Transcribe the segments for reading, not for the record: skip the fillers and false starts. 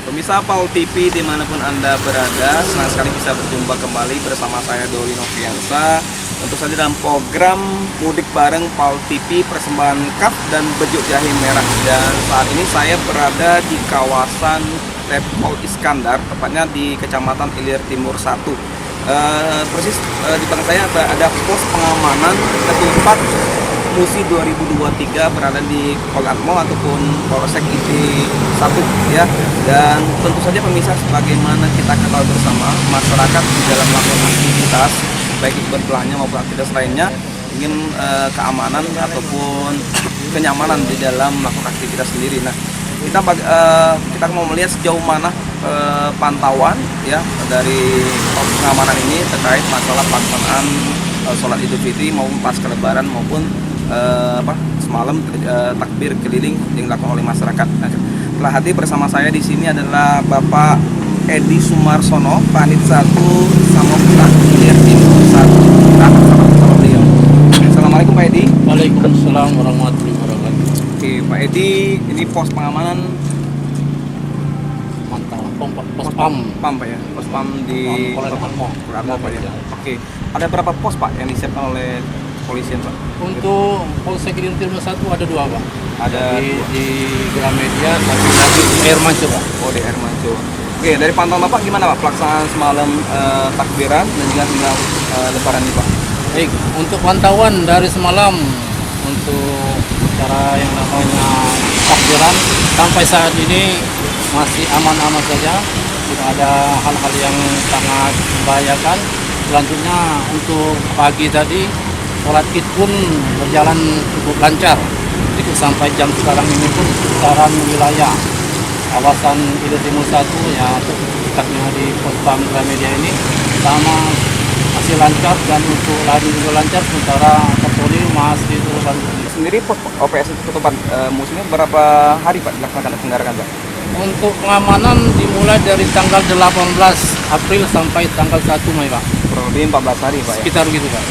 Pemirsa Paul TV dimanapun Anda berada, senang sekali bisa berjumpa kembali bersama saya Doli Noviansa. Tentu saja dalam program Mudik Bareng Paul TV persembahan Kaf dan Bejuk Jahe Merah. Dan saat ini saya berada di kawasan Paul Iskandar, tepatnya di Kecamatan Ilir Timur 1. Persis di belakang saya ada pos pengamanan ketupat Musi 2023 berada di Polatmo ataupun Polsek IT 1 ya. Dan tentu saja pemirsa, sebagaimana kita ketahui bersama, masyarakat di dalam melakukan aktivitas baik itu berbelanja maupun aktivitas lainnya ingin keamanan ataupun kenyamanan di dalam melakukan aktivitas sendiri. Nah, kita mau melihat sejauh mana pantauan ya dari pengamanan ini terkait masalah pelaksanaan sholat Idul Fitri maupun pasca Lebaran maupun semalam takbir keliling yang dilakukan oleh masyarakat. Nah, telah hadir bersama saya di sini adalah Bapak Edi Sumarsono, Panit 1 Samokta Ilir Timur 1. Kita akan sama-sama beliau. Assalamualaikum Pak Edi. Waalaikumsalam warahmatullahi wabarakatuh. Oke Pak Edi, ini pos pengamanan Mantap, pos pam. PAM Pak ya, pos PAM di Polatmo Pak ya. Oke, ada berapa pos Pak yang disiapkan oleh kepolisian Pak? Untuk Polsek Ilir Timur 1 ada 2 Pak. Ada di Gramedia, tapi lagi di Air Mancur Pak. Oh, di Air Mancur. Oke, dari pantauan Bapak gimana Pak pelaksanaan semalam takbiran dan juga hingga Lebaran ini Pak? Baik, untuk pantauan dari semalam untuk cara yang namanya takbiran sampai saat ini masih aman-aman saja, tidak ada hal-hal yang sangat membahayakan. Selanjutnya untuk pagi tadi sholat id pun berjalan cukup lancar. Itu sampai jam sekarang ini pun seputaran wilayah kawasan Ilir Timur 1 ya, dekatnya di pos PAM Gramedia ini sama masih lancar, dan untuk lari juga lancar, sementara patroli masih terus lanjut. Sendiri pos OPS itu ketupat musimnya berapa hari Pak dilaksanakan penggarakan Pak? Untuk pengamanan dimulai dari tanggal 18 April sampai tanggal 1 Mei Pak. Kurang lebih 14 hari Pak ya? Sekitar gitu Pak.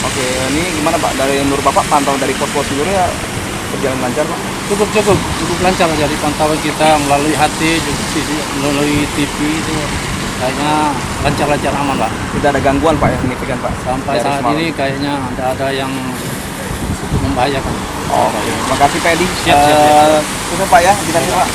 Oke, ini gimana Pak? Dari menurut Bapak pantau dari pos-pos seluruhnya berjalan lancar Pak? Cukup lancar dari pantauan kita melalui HT, melalui TV itu kayaknya lancar-lancar aman Pak. Tidak ada gangguan Pak yang signifikan Pak? Sampai dari saat semalam ini kayaknya ada yang cukup membahayakan. Oh, oke. Terima kasih Pak Edi. Siap. Cukup Pak ya, kita Pak.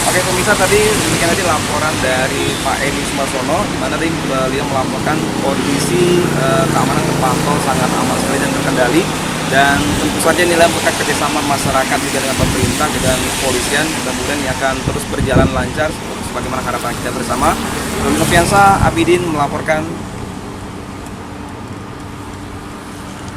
Oke pemirsa, tadi demikian tadi laporan dari Pak Edi Sumarsono, di mana tadi beliau melaporkan kondisi keamanan terpantau sangat aman sekali dan terkendali. Dan tentu saja nilai berkat kerjasama masyarakat juga dengan pemerintah dan kepolisian, mudah-mudahan ini akan terus berjalan lancar sebagaimana harapan kita bersama. Doli Noviansa Abidin melaporkan.